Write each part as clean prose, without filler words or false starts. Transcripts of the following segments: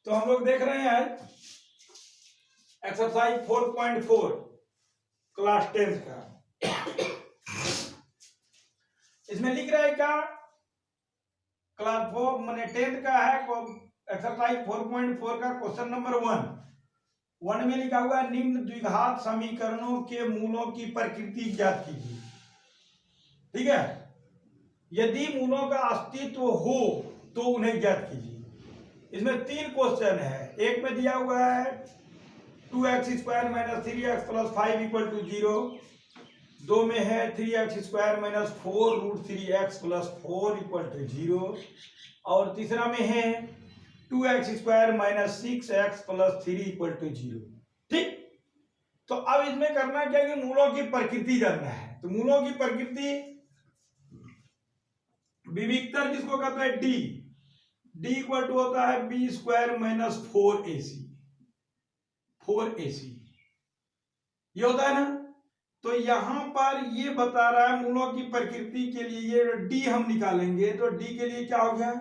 तो हम लोग देख रहे हैं एक्सरसाइज 4.4 क्लास 10 का। इसमें लिख रहा है क्या, क्लास 4 माने 10 का है एक्सरसाइज 4.4 का क्वेश्चन नंबर 1 में लिखा हुआ है निम्न द्विघात समीकरणों के मूलों की प्रकृति ज्ञात कीजिए। ठीक है, यदि मूलों का अस्तित्व हो तो उन्हें ज्ञात कीजिए। इसमें 3 क्वेश्चन है। एक में दिया हुआ है 2x square minus 3x plus 5 equal to 0। 2 में है 3x square minus 4 root 3x plus 4 equal to 0। और तीसरा में है 2x square minus 6x plus 3 equal to 0। ठीक, तो अब इसमें करना क्या कि मूलों की प्रकृति जानना है। तो मूलों की प्रकृति विविक्तर जिसको कहते हैं डी इक्वल टू होता है बी स्क्वायर माइनस 4ac ये होता है ना। तो यहां पर ये बता रहा है मूलों की प्रकृति के लिए ये डी हम निकालेंगे तो डी के लिए क्या हो गया,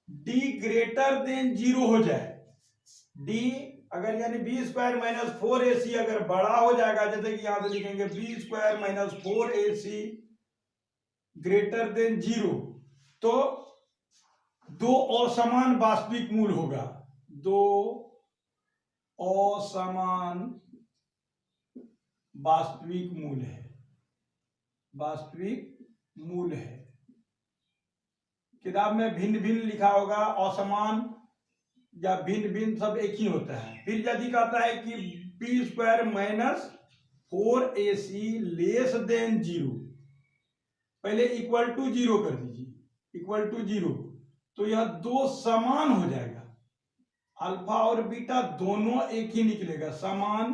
डी ग्रेटर देन 0 हो जाए। डी अगर यानी बी स्क्वायर माइनस 4ac अगर बड़ा हो जाएगा, जैसे कि यहां से लिखेंगे B square minus 4ac greater than 0, तो 2 असमान वास्तविक मूल होगा। 2 असमान वास्तविक मूल है। किताब में भिन्न भिन्न लिखा होगा, असमान या भिन्न भिन्न सब एक ही होता है। फिर यदि कहता है कि B square minus 4ac less than 0, पहले इक्वल टू 0 कर दीजिए, इक्वल टू 0, तो यह 2 समान हो जाएगा। अल्फा और बीटा दोनों एक ही निकलेगा, समान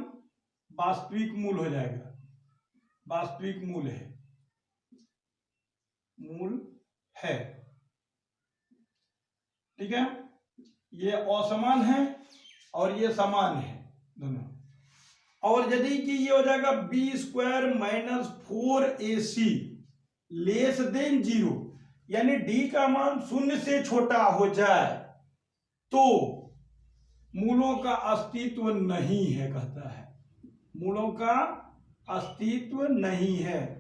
वास्तविक मूल हो जाएगा। वास्तविक मूल है। ठीक है, ये असमान है और ये समान है दोनों। और यदि कि ये हो जाएगा B square minus 4ac less than 0, यानी डी का मान 0 से छोटा हो जाए तो मूलों का अस्तित्व नहीं है, कहता है मूलों का अस्तित्व नहीं है।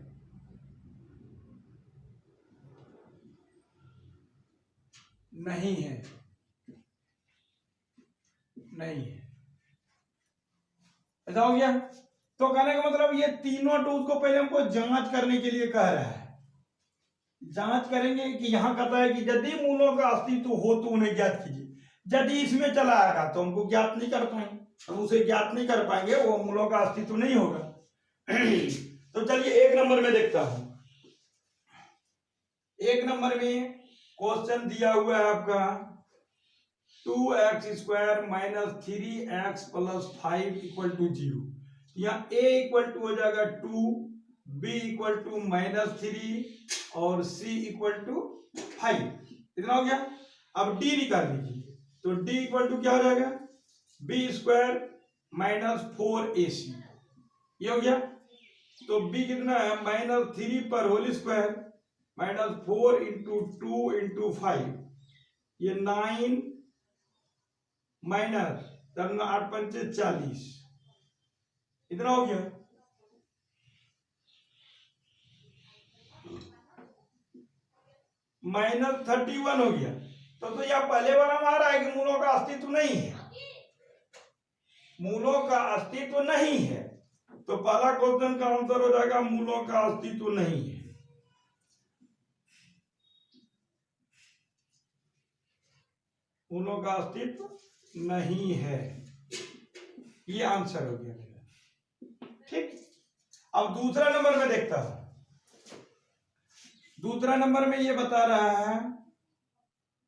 ऐसा हो गया। तो कहने का मतलब ये तीनों टूल्स को पहले हमको जांच करने के लिए कह रहा है। जांच करेंगे कि यहां कहता है कि यदि मूलों का अस्तित्व हो तो उन्हें ज्ञात कीजिए। यदि इसमें चला आएगा तो हमको ज्ञात नहीं कर पाएंगे, हम उसे ज्ञात नहीं कर पाएंगे, वो मूलों का अस्तित्व नहीं होगा। तो चलिए 1 नंबर में देखता हूं। 1 नंबर में क्वेश्चन दिया हुआ है आपका 2x square minus 3x plus 5 equal to 0। यहाँ a इक्वल टू हो जाएगा 2, b इक्वल टू माइनस 3 और c इक्वल टू 5। इतना हो गया। अब d निकाल लीजिए, तो d इक्वल टू क्या हो जाएगा, b स्क्वायर माइनस 4ac ये हो गया। तो b कितना है, माइनस 3 पर whole square minus 4 into 2 into 5, ये 9 माइनस 8 पंचे 40, इतना हो गया। माइनस 31 हो गया। तो यह पहले वाला हमारा है कि मूलों का अस्तित्व नहीं है, मूलों का अस्तित्व नहीं है। तो पहला क्वेश्चन का आंसर हो जाएगा मूलों का अस्तित्व नहीं है। मूलों का अस्तित्व नहीं है, ये आंसर हो गया मेरा। ठीक, अब दूसरा नंबर में देखता हूं। दूसरा नंबर में ये बता रहा है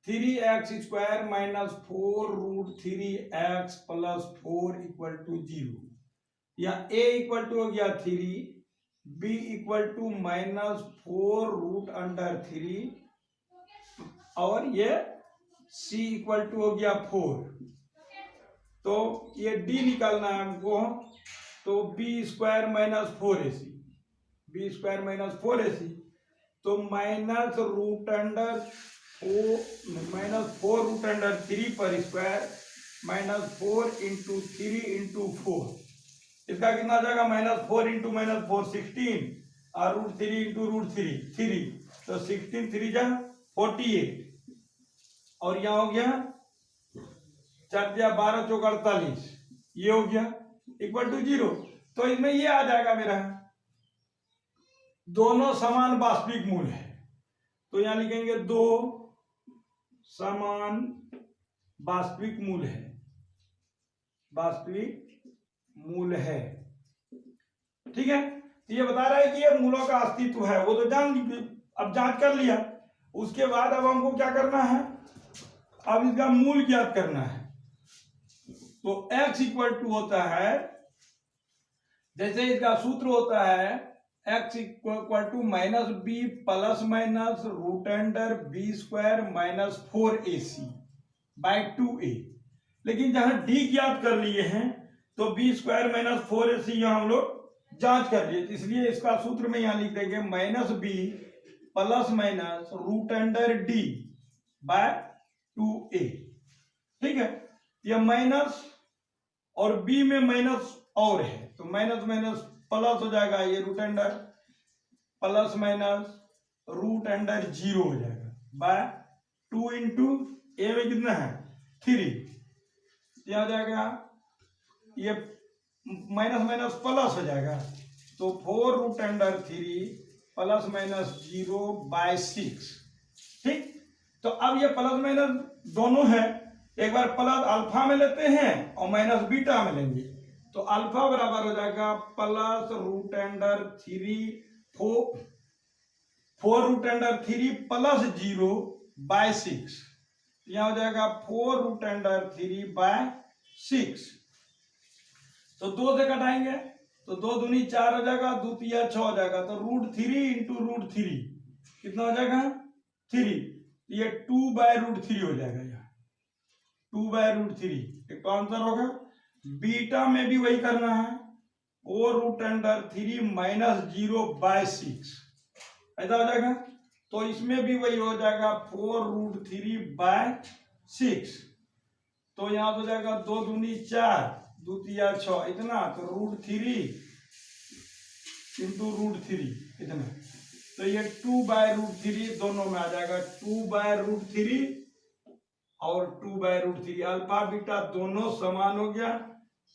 3x square minus 4 root 3x plus 4 equal to 0। या a इक्वल टू हो गया 3, b equal to minus 4 root under 3 और ये c इक्वल टू हो गया 4। तो ये d निकालना है हमको, तो b स्क्वायर माइनस 4ac, तो माइनस 4 रूट अंडर 3 पर स्क्वायर -4 इंटू 3 इंटू 4, इसका कितना आ जाएगा -4 इंटू -4 16 और √3 इंटू √3 3, तो 16 3 जा 48 और यहाँ हो गया 4 या 12 चौक 48, ये हो गया इक्वल टू 0। तो इसमें ये आ जाएगा मेरा दोनों समान वास्तविक मूल है, तो यहां लिखेंगे दो समान वास्तविक मूल है, वास्तविक मूल है। ठीक है, तो ये बता रहा है कि ये मूलों का अस्तित्व है, वो तो जान अब जांच कर लिया। उसके बाद अब हमको क्या करना है, अब इसका मूल ज्ञात करना है। तो x इक्वल टू होता है, जैसे इसका सूत्र होता है x equal to -b plus minus √b² - 4ac by 2a। लेकिन जहां d ज्ञात कर लिए हैं तो b² - 4ac यहां हम लोग जांच कर लिए, इसलिए इसका सूत्र में यहां लिख देंगे -b plus minus √d by 2a। ठीक है, यह माइनस और b में माइनस और है, तो माइनस माइनस प्लस हो जाएगा, ये √, प्लस माइनस √0 हो जाएगा बाय 2 इंटू ए में कितना है 3, क्या हो जाएगा, ये माइनस माइनस प्लस हो जाएगा, तो 4√3 प्लस माइनस 0 बाय 6। ठीक, तो अब ये प्लस माइनस दोनों है, एक बार प्लस अल्फा में लेते हैं और माइनस बीटा में लेंगे, तो अल्फा बराबर हो जाएगा प्लस √3 4√3 प्लस 0 बाय 6, यहां हो जाएगा 4√3 बाय 6। तो 2 से घटाएंगे तो 2 दूनी 4 हो जाएगा, 2 तिया 6 हो जाएगा, तो √3 इंटू √3 कितना हो जाएगा 3, ये 2 बाय √3 हो जाएगा, यहाँ 2 बाय √3 एक तो आंसर होगा। बीटा में भी वही करना है, 4√3 माइनस 0 बाय 6 ऐसा हो जाएगा, तो इसमें भी वही हो जाएगा 4√3 बाय 6, तो यहां हो जाएगा 2 दूनी 4 2 तिया 6 इतना, तो √3 इंटू √3 इतना, तो ये 2 बाय √3 दोनों में आ जाएगा, 2 बाय √3 और 2 बाय √3, अल्फा बीटा दोनों समान हो गया।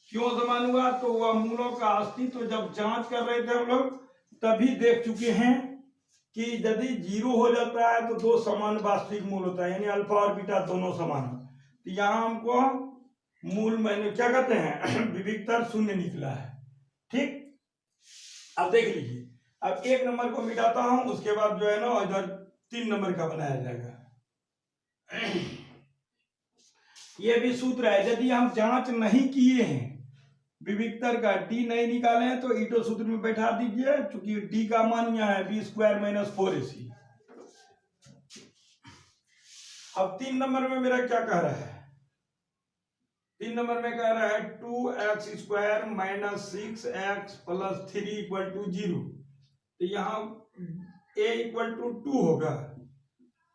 क्यों समान हुआ, तो वह मूलों का अस्तित्व जब जांच कर रहे थे हम लोग तभी देख चुके हैं कि यदि 0 हो जाता है तो दो समान वास्तविक मूल होता है, यानी अल्फा और बीटा दोनों समान। तो यहाँ हमको मूल मैंने क्या कहते हैं विविधता 0 निकला है। ठीक, अब देख लीजिए, अब 1 नंबर को मिटाता हूं, उसके बाद जो है ना इधर 3 नंबर का बनाया जाएगा। ये भी सूत्र है, यदि हम जांच नहीं किए हैं विविधता का, डी नहीं निकाले हैं तो ईटो सूत्र में बैठा दीजिए, क्योंकि डी का मान यहाँ है b² - 4ac। अब 3 नंबर में मेरा क्या कह रहा है, 3 नंबर में कह रहा है 2x² - 6x + 3 = 0। तो यहाँ a = 2 होगा,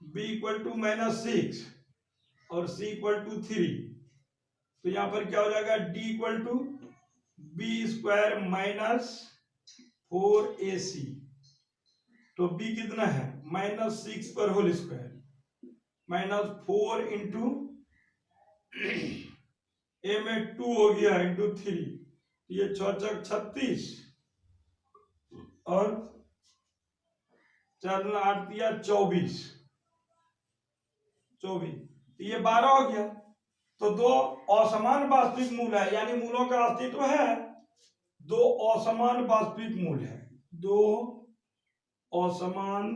b = -6 और c = 3, तो यहां पर क्या हो जाएगा, d = b² - 4ac, तो b कितना है -6 पर होल स्क्वायर -4 इंटू a में 2 हो गया इंटू 3, ये 6 × 36 और 4 × 8 दिया 24, ये 12 हो गया। तो दो असमान वास्तविक मूल है, यानी मूलों का अस्तित्व है, दो असमान वास्तविक मूल है, दो असमान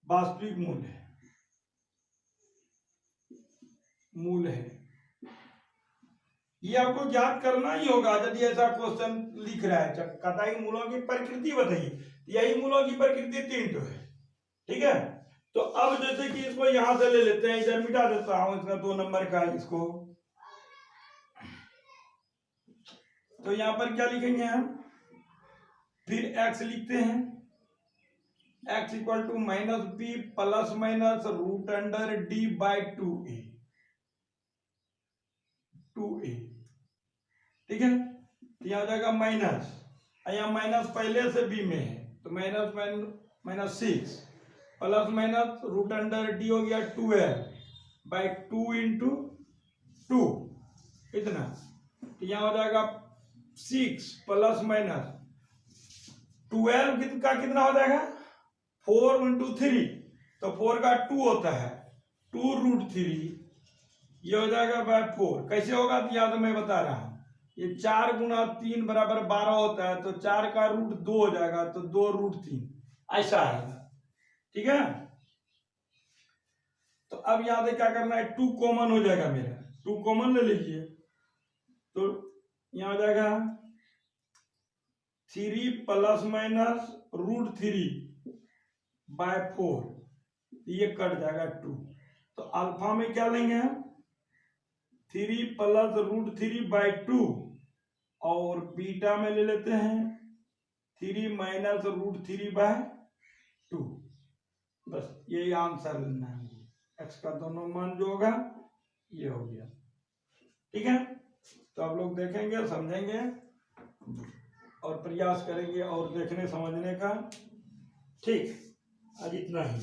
वास्तविक मूल है। ये आपको ज्ञात करना ही होगा यदि ऐसा क्वेश्चन लिख रहा है। कताई मूलों की प्रकृति बताइए, यही मूलों की प्रकृति 3 तो है। ठीक है, तो अब जैसे कि इसको यहां से ले लेते हैं, इधर मिटा देता हूं, इसका 2 नंबर का इसको, तो यहां पर क्या लिखेंगे हम, फिर x लिखते हैं, x = -b plus minus √d by 2a। 2a, ठीक है। तो यहाँ हो जाएगा माइनस, यहाँ माइनस पहले से b में है तो minus minus 6 plus minus root under d हो गया 12/2 इंटू 2 इतना। तो यहाँ हो जाएगा 6 प्लस माइनस 12 का कितना हो जाएगा 4 इंटू 3, तो 4 का 2 होता है 2√3, ये हो जाएगा बाय 4। कैसे होगा तो याद मैं बता रहा हूं, ये 4 गुना 3 बराबर 12 होता है, तो 4 का रूट 2 हो जाएगा, तो 2√3 ऐसा आएगा, ठीक है। तो अब याद है क्या करना है, 2 कॉमन हो जाएगा मेरा, 2 कॉमन ले लीजिए, तो यहाँ हो जाएगा 3 प्लस माइनस √3/4, ये कट जाएगा 2। तो अल्फा में क्या लेंगे हम 3 प्लस √3/2 और बीटा में ले लेते हैं 3 माइनस √3/2। बस यही आंसर लेना है, एक्स का दोनों मान जो होगा ये हो गया, ठीक है। तो आप लोग देखेंगे, समझेंगे और प्रयास करेंगे और देखने समझने का, ठीक। आज इतना ही।